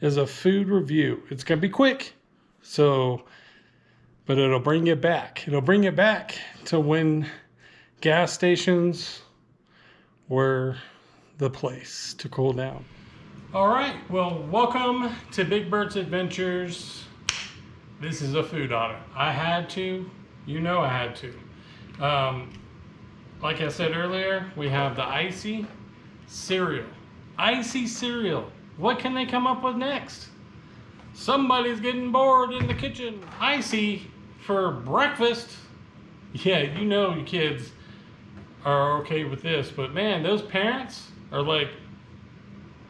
is a food review. It's going to be quick, so, but it'll bring it back. It'll bring it back to when gas stations were the place to cool down. All right, well, welcome to Big Bird's Adventures. This is a food audit. I had to, you know I had to. Like I said earlier, we have the ICEE Cereal. ICEE Cereal. What can they come up with next? Somebody's getting bored in the kitchen. ICEE for breakfast. Yeah, you know you kids are okay with this, but man, those parents are like,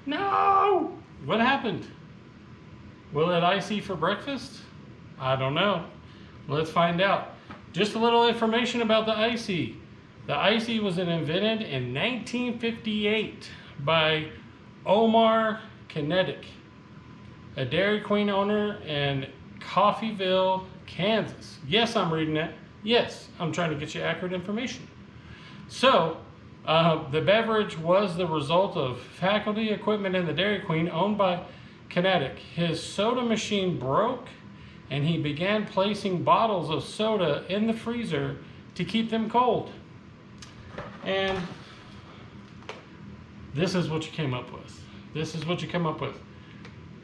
no! What happened? Will it ICEE for breakfast? I don't know. Let's find out. Just a little information about the ICEE. The ICEE was invented in 1958 by Omar Kinetic, a Dairy Queen owner in Coffeyville, Kansas. Yes, I'm reading that. Yes, I'm trying to get you accurate information. So, the beverage was the result of faculty equipment in the Dairy Queen owned by Kinetic. His soda machine broke, and he began placing bottles of soda in the freezer to keep them cold. And this is what you came up with. This is what you come up with.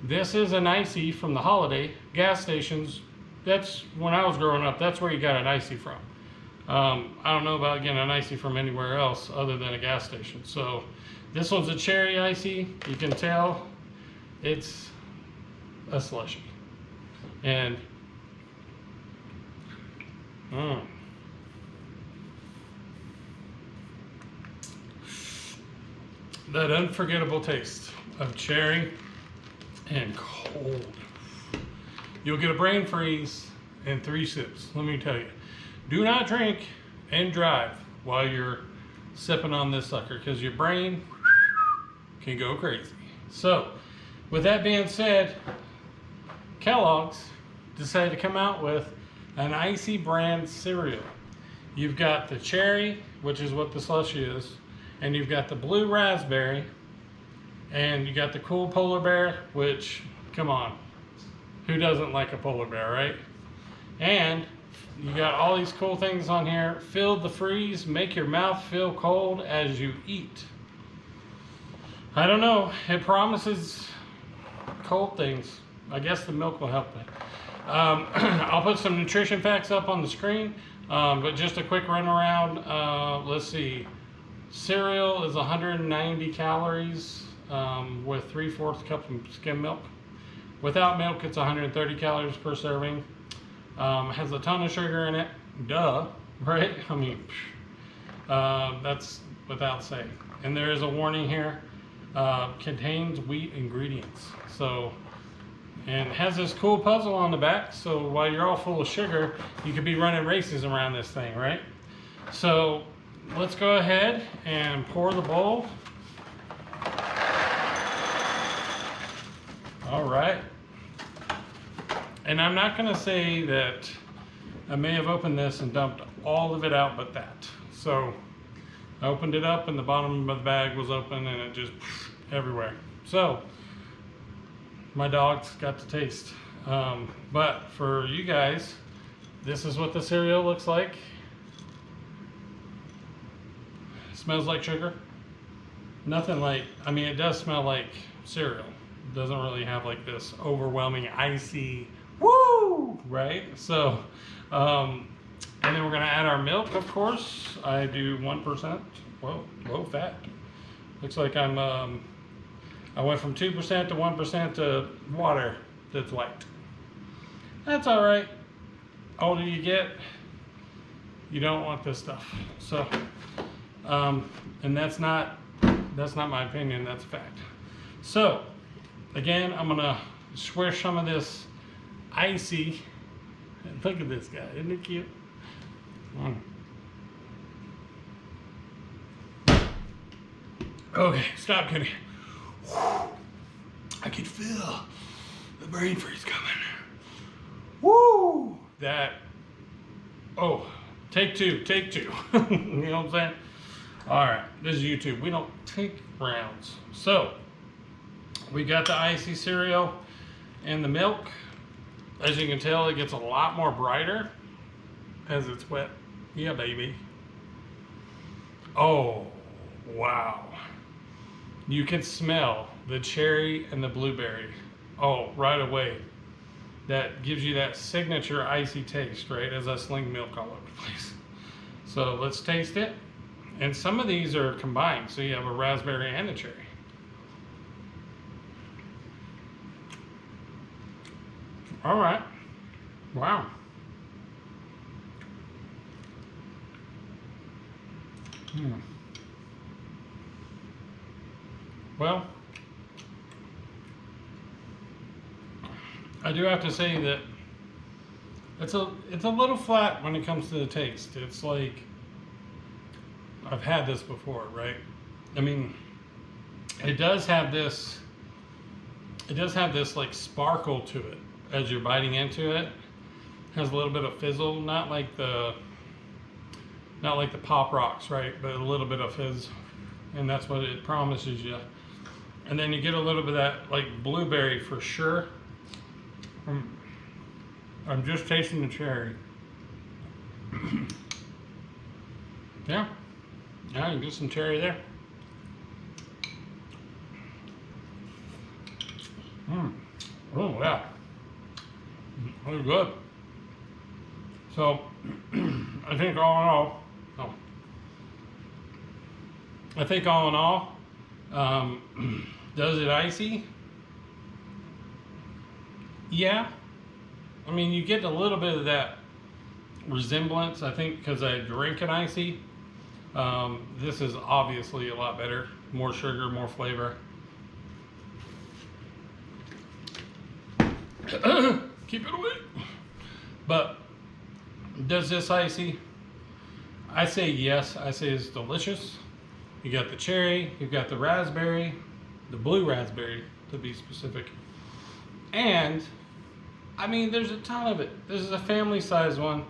This is an ICEE from the Holiday gas stations. That's when I was growing up. That's where you got an ICEE from. I don't know about getting an ICEE from anywhere else other than a gas station. So this one's a cherry ICEE. You can tell it's a slushie. And that unforgettable taste of cherry and cold. You'll get a brain freeze in 3 sips, let me tell you. Do not drink and drive while you're sipping on this sucker, because your brain can go crazy. So, with that being said, Kellogg's decided to come out with an ICEE brand cereal. You've got the cherry, which is what the slushie is, and you've got the blue raspberry, and you got the cool polar bear, which, come on, who doesn't like a polar bear, right? And you got all these cool things on here. Fill the freeze, make your mouth feel cold as you eat. I don't know, it promises cold things. I guess the milk will help it. I'll put some nutrition facts up on the screen, but just a quick run around. Let's see. Cereal is 190 calories with 3/4 cup of skim milk. Without milk, it's 130 calories per serving. Has a ton of sugar in it. Duh, right? I mean, that's without saying. And there is a warning here. Contains wheat ingredients. So, and it has this cool puzzle on the back. So while you're all full of sugar, you could be running races around this thing, right? So let's go ahead and pour the bowl. All right. And I'm not going to say that I may have opened this and dumped all of it out but that. So I opened it up and the bottom of the bag was open and it just everywhere. So my dogs got to taste. But for you guys, this is what the cereal looks like. It smells like sugar. Nothing like, I mean, it does smell like cereal. It doesn't really have like this overwhelming icy woo, right? So, and then we're gonna add our milk, of course. I do 1%. Whoa, low fat. Looks like I went from 2% to 1% to water that's white. That's all right. Older you get, you don't want this stuff. So, and that's not my opinion. That's a fact. So, again, I'm gonna swish some of this ICEE. Look at this guy, isn't he cute? Okay, stop kidding. I can feel the brain freeze coming. Woo! That, oh, take two. You know what I'm saying? All right, this is YouTube. We don't take rounds. So, We got the ICEE cereal and the milk. As you can tell, it gets a lot more brighter as it's wet. Yeah, baby. Oh, wow. You can smell the cherry and the blueberry. Oh, right away. That gives you that signature icy taste, right? As I sling milk all over the place. So let's taste it. And some of these are combined, so you have a raspberry and a cherry. All right. Wow. Well, I do have to say that it's a little flat when it comes to the taste. It's like, I've had this before, right? I mean, it does have this like sparkle to it as you're biting into it. It has a little bit of fizzle, not like the Pop Rocks, right? But a little bit of fizz, and that's what it promises you. And then you get a little bit of that like blueberry for sure. I'm just tasting the cherry. Yeah, you can get some cherry there. Oh yeah, really good. So I think all in all, does it icy? Yeah. I mean, you get a little bit of that resemblance, I think, because I drink an icy. This is obviously a lot better. More sugar, more flavor. Keep it away. But does this icy? I say yes. I say it's delicious. You got the cherry, you've got the raspberry, the blue raspberry to be specific. And I mean, there's a ton of it. This is a family size one.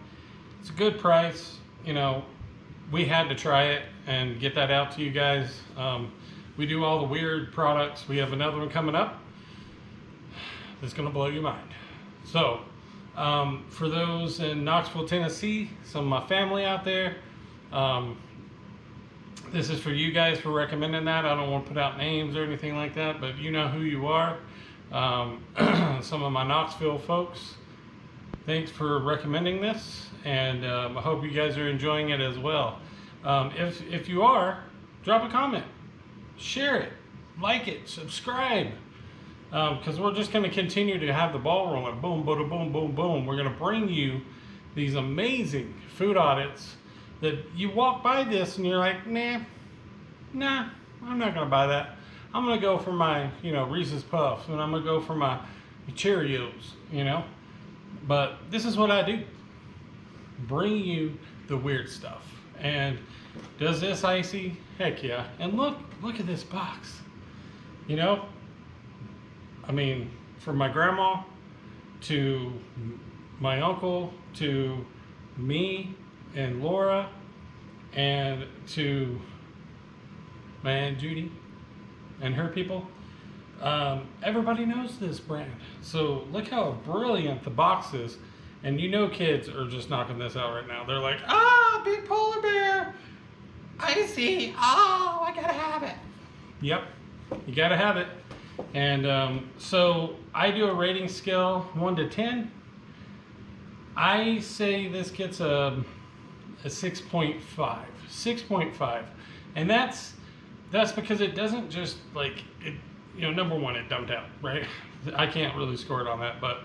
It's a good price. You know, we had to try it and get that out to you guys. We do all the weird products. We have another one coming up that's gonna blow your mind. So, for those in Knoxville, Tennessee, some of my family out there, this is for you guys for recommending that. I don't want to put out names or anything like that, but you know who you are. Some of my Knoxville folks, thanks for recommending this, and I hope you guys are enjoying it as well. If you are, drop a comment, share it, like it, subscribe, because we're just going to continue to have the ball rolling. Boom, boom, boom, boom, boom. We're going to bring you these amazing food audits that you walk by this and you're like, nah, I'm not going to buy that. I'm going to go for my, Reese's Puffs, and I'm going to go for my Cheerios, But this is what I do. Bring you the weird stuff. And does this icy? Heck yeah. And look at this box. I mean, from my grandma to my uncle to me and Laura and to my Aunt Judy and her people, everybody knows this brand. So look how brilliant the box is. And kids are just knocking this out right now. They're like, big polar bear, icy, I gotta have it. Yep, you gotta have it. And so I do a rating scale 1 to 10. I say this gets a 6.5. 6.5. And that's because it doesn't just like it, number one, it dumped out, right? I can't really score it on that, but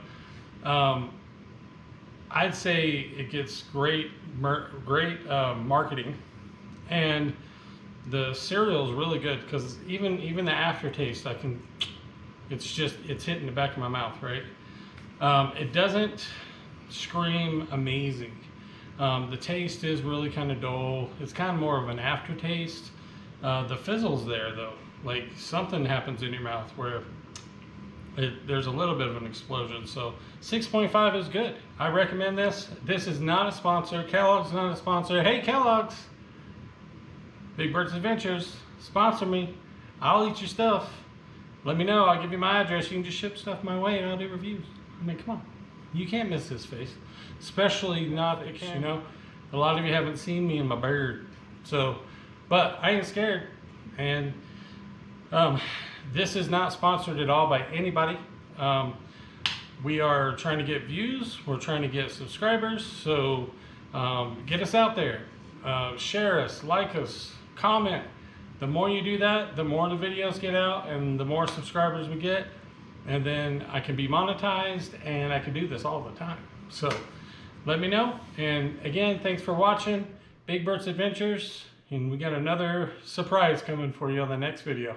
I'd say it gets great marketing, and the cereal is really good because even the aftertaste, it's hitting the back of my mouth, right? It doesn't scream amazing. The taste is really kind of dull. It's kind of more of an aftertaste. The fizzle's there though. Like something happens in your mouth where there's a little bit of an explosion. So 6.5 is good. I recommend this. This is not a sponsor. Kellogg's not a sponsor. Hey Kellogg's, Big Bird's Adventures, sponsor me. I'll eat your stuff. let me know. I'll give you my address. You can just ship stuff my way and I'll do reviews. I mean, come on. You can't miss this face. Especially not, you know, a lot of you haven't seen me in my beard. So, but I ain't scared. And this is not sponsored at all by anybody. We are trying to get views. We're trying to get subscribers. So get us out there. Share us, like us, comment. The more you do that, the more the videos get out and the more subscribers we get. And then I can be monetized and I can do this all the time. So let me know. And again, thanks for watching Big Bert's Adventures. And we got another surprise coming for you on the next video.